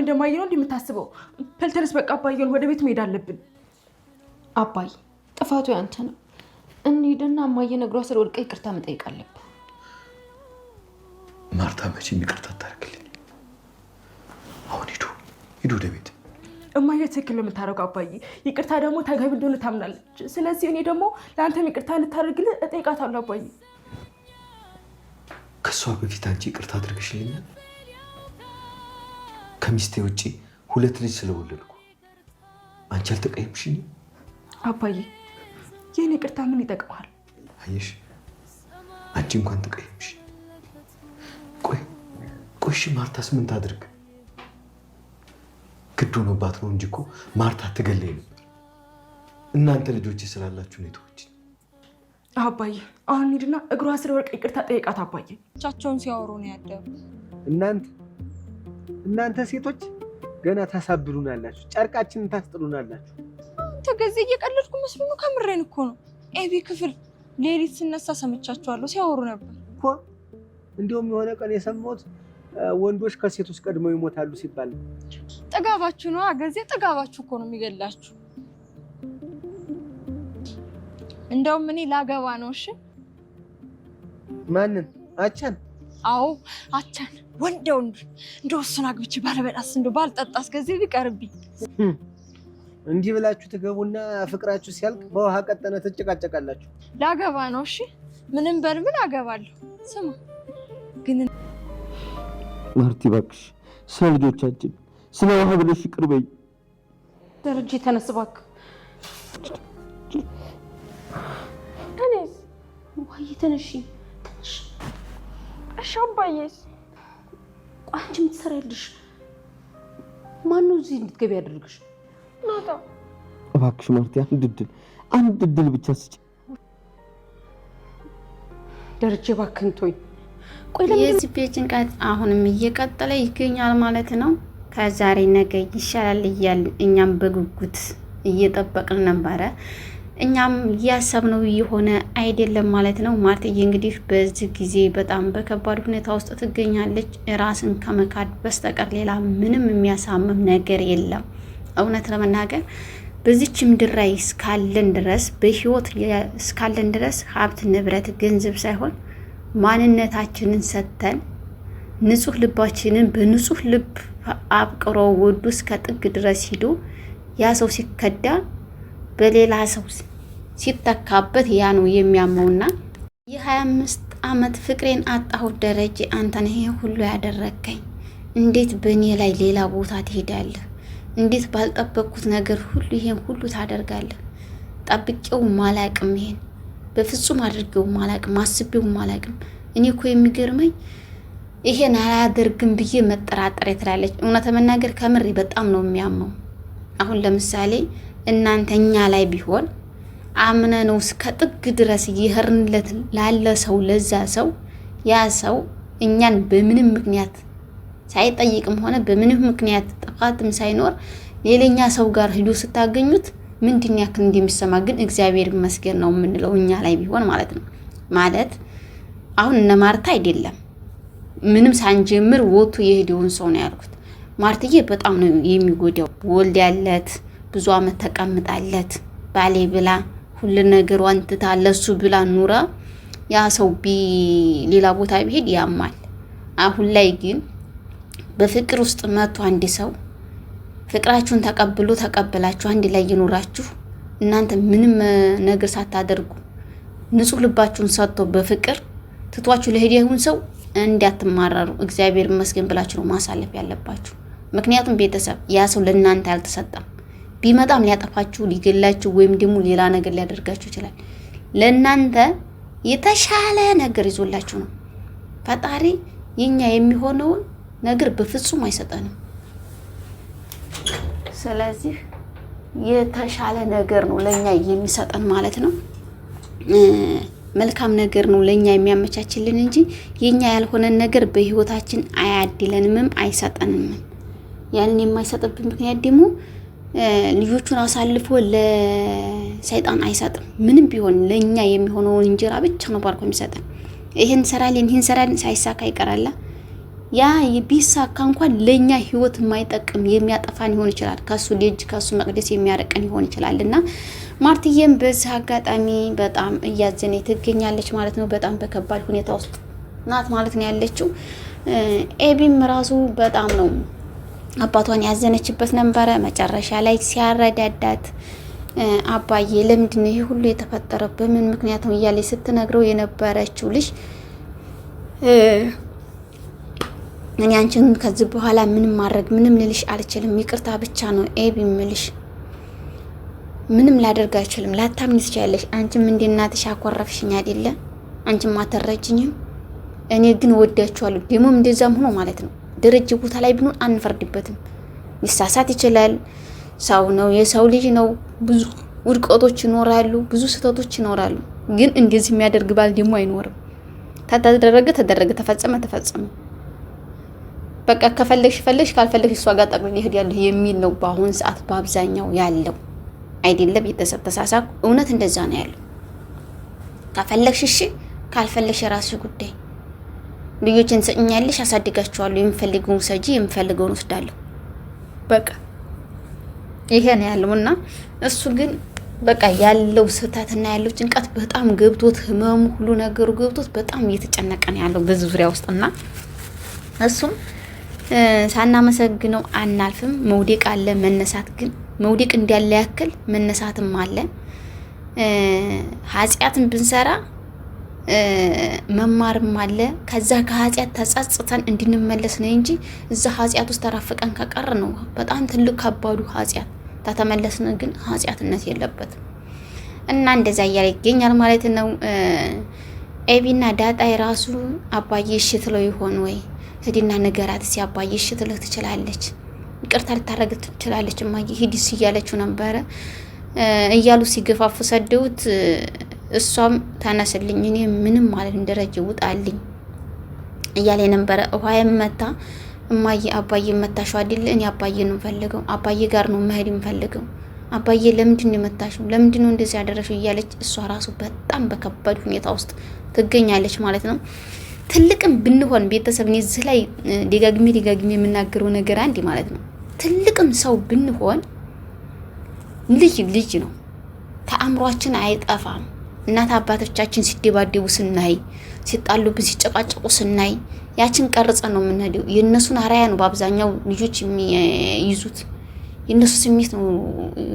እንደማየ ነው እንደምታስበው? ፈልተንስ በቃ አባዬን ወደ ቤት መሄድ አለብን። አባዬ ጥፋቱ ያንተ ነው። እንሂድና እማዬ ነግሯ ስለ ወድቀ ይቅርታ መጠየቅ አለብን። ማርታ መቼም ይቅርታ ታደርግልኝ። አሁን ሂዱ ወደ ቤት። እማዬ ትክክል ነው የምታደርገው አባዬ። ይቅርታ ደግሞ ተገቢ እንደሆነ ታምናለች። ስለዚህ እኔ ደግሞ ለአንተም ይቅርታ እንድታደርግልህ እጠይቃታለሁ አባዬ። ከሷ በፊት አንቺ ይቅርታ አድርገሽልኛል? ከሚስቴ ውጪ 2 ልጅ ስለወለድኩ አንቺ አልተቀየምሽኝ? አባዬ የኔ ይቅርታ ምን ይጠቅማል? አየሽ አንቺ እንኳን ተቀየምሽ። ቆይ ማርታስ ምን ታድርግ? ግድ ሆኖባት ነው እንጂ እኮ ማርታ ትገለኝ ነበር። እናንተ ልጆች ስላላችሁ ነው የተወች። አባዬ አሁን ሂድና እግሯ ስለ ወድቀ ይቅርታ ጠይቃት አባዬ። ቻቸውን ሲያወሩ ነው ያደሩ። እናንተ ሴቶች ገና ታሳብሉናላችሁ፣ ጨርቃችንን ታስጥሉናላችሁ። አንተ ገዜ እየቀለድኩ መስሎ ነው? ከምሬን እኮ ነው። ኤቢ ክፍል ሌሊት ስነሳ ሰምቻቸዋለሁ ሲያወሩ ነበር እኮ። እንዲሁም የሆነ ቀን የሰማሁት ወንዶች ከሴቶች ቀድመው ይሞታሉ ሲባል። ጥጋባችሁ ነው ገዜ፣ ጥጋባችሁ እኮ ነው የሚገላችሁ። እንደውም እኔ ላገባ ነው። እሺ ማንን? አቻን? አዎ አቻን፣ ወንድ እንደው እሱን አግብቼ ባለበላስ እንደው ባልጠጣስ ገዜ ቢቀርብኝ። እንዲህ ብላችሁ ትገቡና ፍቅራችሁ ሲያልቅ በውሃ ቀጠነ ትጨቃጨቃላችሁ። ላገባ ነው። እሺ ምንም በልብል አገባለሁ። ስማ ግን ማርቲ እባክሽ ስለ ልጆቻችን ስለ ውሃ ብለሽ ይቅር በይ። ደረጀ ተነስ እባክህ። እኔስ ውሃዬ ተነሺ። እሺ አባዬስ? አንቺ ምን ትሰሪያለሽ? ማነው እዚህ እንድትገቢ ያደርግሽ? ናታ እባክሽ ማርቲ አንድ እድል ብቻ ስጪ። ደረጀ እባክህን ተወኝ። የዚህ ቤት ጭንቀት አሁንም እየቀጠለ ይገኛል ማለት ነው። ከዛሬ ነገ ይሻላል እያልን እኛም በጉጉት እየጠበቅን ነበረ። እኛም እያሰብነው የሆነ አይደለም ማለት ነው። ማርትዬ እንግዲህ በዚህ ጊዜ በጣም በከባድ ሁኔታ ውስጥ ትገኛለች። ራስን ከመካድ በስተቀር ሌላ ምንም የሚያሳምም ነገር የለም። እውነት ለመናገር በዚች ምድር ላይ እስካለን ድረስ በህይወት እስካለን ድረስ ሀብት፣ ንብረት፣ ገንዘብ ሳይሆን ማንነታችንን ሰጥተን ንጹህ ልባችንን በንጹህ ልብ አብቅሮ ወዱ እስከ ጥግ ድረስ ሂዶ ያ ሰው ሲከዳ በሌላ ሰው ሲተካበት ያ ነው የሚያመውና የ25 ዓመት ፍቅሬን አጣሁት። ደረጀ አንተ ነህ ሁሉ ያደረከኝ። እንዴት በእኔ ላይ ሌላ ቦታ ትሄዳለህ? እንዴት ባልጠበቅኩት ነገር ሁሉ ይሄን ሁሉ ታደርጋለህ? ጠብቄው ማላቅም፣ ይሄን በፍጹም አድርጌው ማላቅም፣ አስቤው ማላቅም። እኔ እኮ የሚገርመኝ ይሄን አላደርግም ብዬ መጠራጠር ትላለች። እውነት መናገር ከምር በጣም ነው የሚያመው። አሁን ለምሳሌ እናንተኛ ላይ ቢሆን አምነነው እስከ ጥግ ድረስ ይሄርንለት ላለ ሰው ለዛ ሰው ያ ሰው እኛን በምንም ምክንያት ሳይጠይቅም ሆነ በምንም ምክንያት ጥፋትም ሳይኖር ሌላኛ ሰው ጋር ሂዶ ስታገኙት ምንድን ያክል እንደሚሰማ ግን እግዚአብሔር ይመስገን ነው የምንለው እኛ ላይ ቢሆን ማለት ነው። ማለት አሁን እነ ማርታ አይደለም ምንም ሳንጀምር ወጡ የሄደውን ሰው ነው ያልኩት። ማርትዬ በጣም ነው የሚጎዳው። ወልድ ያለት ብዙ አመት ተቀምጣለት ባሌ ብላ ሁሉ ነገር ዋንትታ ለሱ ብላ ኑራ ያ ሰው ሌላ ቦታ ቢሄድ ያማል። አሁን ላይ ግን በፍቅር ውስጥ መጥቶ አንድ ሰው ፍቅራችሁን ተቀበላችሁ አንድ ላይ ይኖራችሁ እናንተ ምንም ነገር ሳታደርጉ ንጹህ ልባችሁን ሰጥቶ በፍቅር ትቷችሁ ለሄደውን ሰው እንዲያትማራሩ እግዚአብሔር ይመስገን ብላችሁ ነው ማሳለፍ ያለባችሁ። ምክንያቱም ቤተሰብ ያ ሰው ለእናንተ ያልተሰጠም ቢመጣም ሊያጠፋችሁ ሊገላችሁ ወይም ደግሞ ሌላ ነገር ሊያደርጋችሁ ይችላል። ለእናንተ የተሻለ ነገር ይዞላችሁ ነው ፈጣሪ። የኛ የሚሆነውን ነገር በፍጹም አይሰጠንም። ስለዚህ የተሻለ ነገር ነው ለኛ የሚሰጠን ማለት ነው። መልካም ነገር ነው ለኛ የሚያመቻችልን እንጂ የኛ ያልሆነን ነገር በህይወታችን አያድለንም አይሰጠንም። ያንን የማይሰጥብን ምክንያት ደግሞ ልጆቹን አሳልፎ ለሰይጣን አይሰጥም። ምንም ቢሆን ለኛ የሚሆነውን እንጀራ ብቻ ነው ባርኮ የሚሰጠን። ይሄን ሰራልን ሳይሳካ ይቀራል። ያ ቢሳካ እንኳን ለኛ ህይወት የማይጠቅም የሚያጠፋን ይሆን ይችላል። ከሱ ልጅ ከሱ መቅደስ የሚያረቀን ይሆን ይችላልና ማርትዬም በዚህ አጋጣሚ በጣም እያዘነ ትገኛለች ማለት ነው። በጣም በከባድ ሁኔታ ውስጥ ናት ማለት ነው ያለችው። ኤቢም ራሱ በጣም ነው አባቷን ያዘነችበት ነበረ። መጨረሻ ላይ ሲያረዳዳት አባዬ ለምንድን ነው ይሄ ሁሉ የተፈጠረው በምን ምክንያት ነው እያለች ስትነግረው የነበረችው ልጅ እኔ አንቺን ከዚህ በኋላ ምንም ልልሽ አልችልም፣ ይቅርታ ብቻ ነው ኤቢ ምልሽ፣ ምንም ላደርግ አልችልም። ላታምኝ ትችያለሽ። አንቺም እንደ እናትሽ አኮረፍሽኝ አይደለ? አንቺም አተረጅኝም። እኔ ግን ወዳችኋለሁ። ደሞም እንደዛም ሆኖ ማለት ነው ደረጀ ቦታ ላይ ብንሆን አንፈርድበትም። ሊሳሳት ይችላል። ሰው ነው፣ የሰው ልጅ ነው። ብዙ ውድቀቶች ይኖራሉ፣ ብዙ ስህተቶች ይኖራሉ። ግን እንደዚህ የሚያደርግ ባል ደግሞ አይኖርም። ተደረገ፣ ተፈጸመ። በቃ ከፈለግሽ ፈለግሽ፣ ካልፈለግሽ እሷ ጋር ጠቅልል ይሄዳለሁ የሚል ነው በአሁን ሰዓት በአብዛኛው ያለው አይደለም። ቤተሰብ ተሳሳኩ። እውነት እንደዛ ነው ያለው። ከፈለግሽ እሺ፣ ካልፈለግሽ የራስሽ ጉዳይ። ልጆችን ሰኛለሽ፣ አሳድጋቸዋለሁ። የምፈልገውን ሰጂ፣ የምፈልገውን ወስዳለሁ። በቃ ይሄ ነው ያለውና እሱ ግን በቃ ያለው ስህተትና ያለው ጭንቀት በጣም ገብቶት ህመሙ ሁሉ ነገሩ ገብቶት በጣም እየተጨነቀ ነው ያለው በዚህ ዙሪያ ውስጥና እሱም ሳናመሰግነው አናልፍም። መውደቅ አለ፣ መነሳት ግን መውደቅ እንዳለ ያክል መነሳትም አለ። ኃጢአትን ብንሰራ መማርም አለ። ከዛ ከኃጢአት ተጸጽተን እንድንመለስ ነው እንጂ እዛ ኃጢአት ውስጥ ተራፍቀን ከቀር ነው በጣም ትልቅ ከባዱ ኃጢአት። ተተመለስን ግን ኃጢአትነት የለበትም እና እንደዛ እያለ ይገኛል ማለት ነው። ኤቢና ዳጣ የራሱ አባዬ እሺ ትለው ይሆን ወይ ሂድና ንገራት እስኪ አባዬ እሺ ትለው ትችላለች፣ ይቅርታ ልታረግ ትችላለች እማዬ ሂድስ እያለችው ነበረ እያሉ ሲገፋፉ ሰደውት እሷም ተነስልኝ እኔ ምንም ማለት እንደረጀ ውጣልኝ እያለ ነበረ። ውሃዬም መታ እማዬ አባዬ መታሽው አይደል? እኔ አባዬ ነው ፈልገው፣ አባዬ ጋር ነው መሄድ የምፈልገው። አባዬ ለምንድን ነው የመታሽው? ለምንድን ነው እንደዚህ ያደረሽው? እያለች እሷ ራሱ በጣም በከባድ ሁኔታ ውስጥ ትገኛለች ማለት ነው። ትልቅም ብንሆን ቤተሰብ እኔ እዚህ ላይ ደጋግሜ የምናገረው ነገር አንድ ማለት ነው። ትልቅም ሰው ብንሆን ልጅ ነው፣ ከአእምሯችን አይጠፋም። እናት አባቶቻችን ሲደባደቡ ስናይ፣ ሲጣሉብን ሲጨቃጨቁ ስናይ ያችን ቀርጸ ነው የምንሄደው። የእነሱን አራያ ነው በአብዛኛው ልጆች የሚይዙት። የእነሱ ስሜት ነው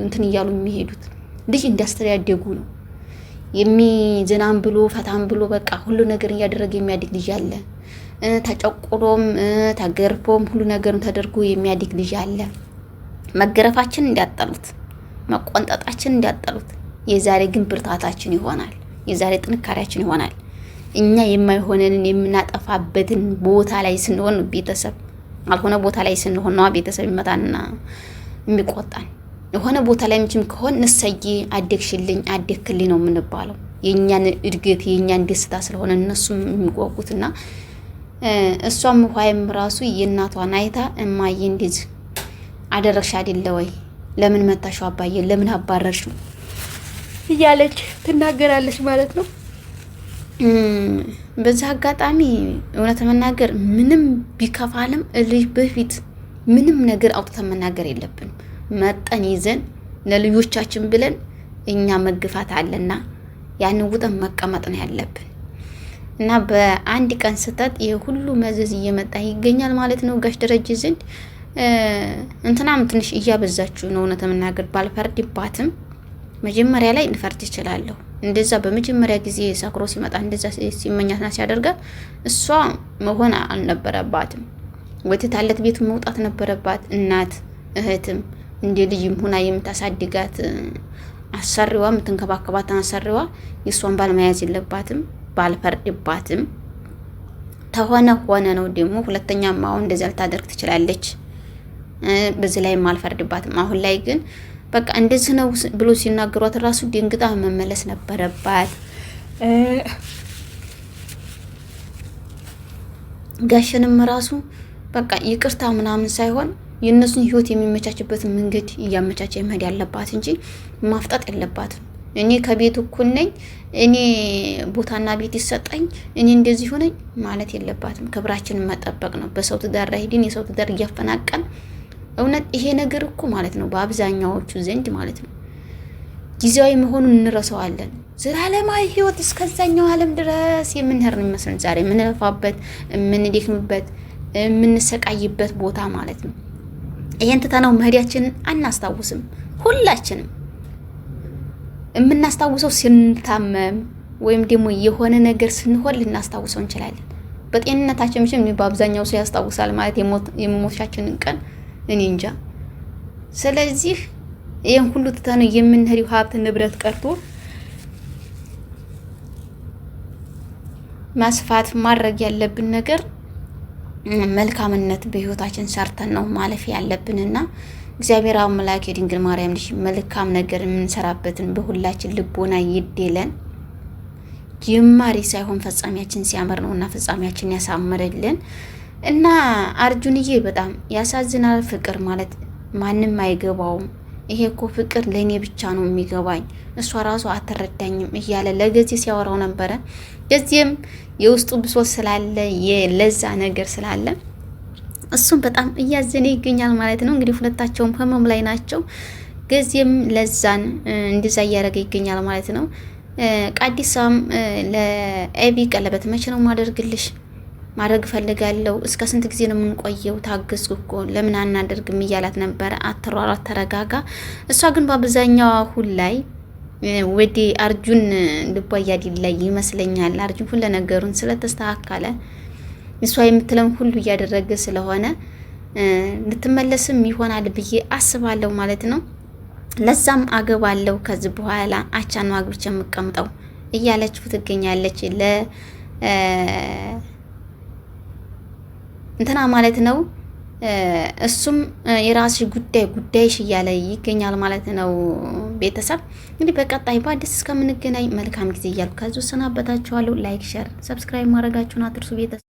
እንትን እያሉ የሚሄዱት። ልጅ እንዳስተዳደጉ ነው የሚዘናም ብሎ ፈታም ብሎ በቃ ሁሉ ነገር እያደረገ የሚያድግ ልጅ አለ። ተጨቁሎም ተገርፎም ሁሉ ነገርም ተደርጎ የሚያድግ ልጅ አለ። መገረፋችን እንዲያጠሉት፣ መቆንጠጣችን እንዲያጠሉት፣ የዛሬ ግን ብርታታችን ይሆናል። የዛሬ ጥንካሬያችን ይሆናል። እኛ የማይሆነንን የምናጠፋበትን ቦታ ላይ ስንሆን ቤተሰብ አልሆነ ቦታ ላይ ስንሆን ነው ቤተሰብ ይመጣና የሚቆጣን። የሆነ ቦታ ላይ ምንም ከሆነ ንሰዬ አደግሽልኝ አደግክልኝ ነው የምንባለው። የኛን እድገት የኛን ደስታ ስለሆነ እነሱም የሚጓጉትና እሷም ሆይም ራሱ የእናቷን አይታ እማዬ እንደዚህ አደረግሽ አይደለ ወይ? ለምን መታሽው? አባዬ ለምን አባረርሽው? እያለች ትናገራለች ማለት ነው። በዛ አጋጣሚ እውነት መናገር ምንም ቢከፋልም ልጅ በፊት ምንም ነገር አውጥተን መናገር የለብንም። መጠን ይዘን ለልጆቻችን ብለን እኛ መግፋት አለና ያን ውጠን መቀመጥ ነው ያለብን እና በአንድ ቀን ስተት የሁሉ መዘዝ እየመጣ ይገኛል ማለት ነው። ጋሽ ደረጀ ዘንድ እንትናም ትንሽ እያበዛችሁ ነው እውነት መናገር ባልፈርድባትም መጀመሪያ ላይ እንፈርድ ይችላለሁ። እንደዛ በመጀመሪያ ጊዜ ሰክሮ ሲመጣ እንደዛ ሲመኛትና ሲያደርጋት እሷ መሆን አልነበረባትም። ወተታለት ቤት መውጣት ነበረባት። እናት እህትም እንደ ልጅም ሆና የምታሳድጋት አሰሪዋ የምትንከባከባት አሰሪዋ የሷን ባል መያዝ የለባትም። ባልፈርድባትም ሆነ ነው ደግሞ ሁለተኛም አሁን እንደዛ ልታደርግ ትችላለች። በዚህ ላይ አልፈርድባትም። አሁን ላይ ግን በቃ እንደዚህ ነው ብሎ ሲናገሯት ራሱ ደንግጣ መመለስ ነበረባት። ጋሸንም ራሱ በቃ ይቅርታ ምናምን ሳይሆን የእነሱን ህይወት የሚመቻችበትን መንገድ እያመቻቸ መሄድ ያለባት እንጂ ማፍጣት የለባትም። እኔ ከቤቱ እኩል ነኝ፣ እኔ ቦታና ቤት ይሰጠኝ፣ እኔ እንደዚህ ሆነኝ ማለት የለባትም። ክብራችንን መጠበቅ ነው። በሰው ትዳር ላይ ሄድን የሰው ትዳር እያፈናቀል እውነት ይሄ ነገር እኮ ማለት ነው በአብዛኛዎቹ ዘንድ ማለት ነው ጊዜያዊ መሆኑን እንረሳዋለን። ዘላለማዊ ህይወት እስከዛኛው ዓለም ድረስ የምንሄድ ነው የሚመስለን ዛሬ የምንለፋበት፣ የምንደክምበት፣ የምንሰቃይበት ቦታ ማለት ነው። ይሄን ትተነው መሄዳችንን አናስታውስም። ሁላችንም የምናስታውሰው ስንታመም ወይም ደግሞ የሆነ ነገር ስንሆን ልናስታውሰው እንችላለን። በጤንነታችን ምንም በአብዛኛው ሰው ያስታውሳል ማለት የመሞቻችንን ቀን እኔ እንጃ። ስለዚህ ይሄን ሁሉ ትተነው የምንሄደው ሀብት ንብረት ቀርቶ ማስፋት ማድረግ ያለብን ነገር መልካምነት በህይወታችን ሰርተን ነው ማለፍ ያለብንና እግዚአብሔር አምላክ የድንግል ማርያም ልጅ መልካም ነገር የምንሰራበትን በሁላችን ልቦና ይደለን። ጅማሬ ሳይሆን ፈጻሚያችን ሲያምር ነውና ፈጻሚያችን ያሳምርልን። እና አርጁንዬ በጣም ያሳዝናል። ፍቅር ማለት ማንም አይገባውም። ይሄ እኮ ፍቅር ለእኔ ብቻ ነው የሚገባኝ፣ እሷ ራሱ አትረዳኝም እያለ ለገዜ ሲያወራው ነበረ። ገዜም የውስጡ ብሶት ስላለ የለዛ ነገር ስላለ እሱም በጣም እያዘነ ይገኛል ማለት ነው። እንግዲህ ሁለታቸውም ህመም ላይ ናቸው። ገዜም ለዛን እንደዛ እያደረገ ይገኛል ማለት ነው። ቃዲሳም ለኤቢ ቀለበት መቼ ነው ማደርግልሽ? ማድረግ ፈልጋለሁ። እስከ ስንት ጊዜ ነው የምንቆየው? ታገዝኩ እኮ ለምን አናደርግም እያላት ነበረ። አትሯሯጥ፣ ተረጋጋ። እሷ ግን በአብዛኛው አሁን ላይ ወደ አርጁን ልቧ እያደላ ይመስለኛል። አርጁን ሁሉ ነገሩን ስለተስተካከለ እሷ የምትለውን ሁሉ እያደረገ ስለሆነ ልትመለስም ይሆናል ብዬ አስባለሁ ማለት ነው። ለዛም አገባለሁ ከዚህ በኋላ አቻን አግብቼ የምቀምጠው እያለችው ትገኛለች እንትና ማለት ነው። እሱም የራስሽ ጉዳይሽ እያለ ይገኛል ማለት ነው። ቤተሰብ እንግዲህ በቀጣይ በአዲስ እስከምንገናኝ መልካም ጊዜ እያልኩ ከዚሁ ሰናበታችኋለሁ። ላይክ፣ ሸር፣ ሰብስክራይብ ማድረጋችሁን አትርሱ ቤተሰብ።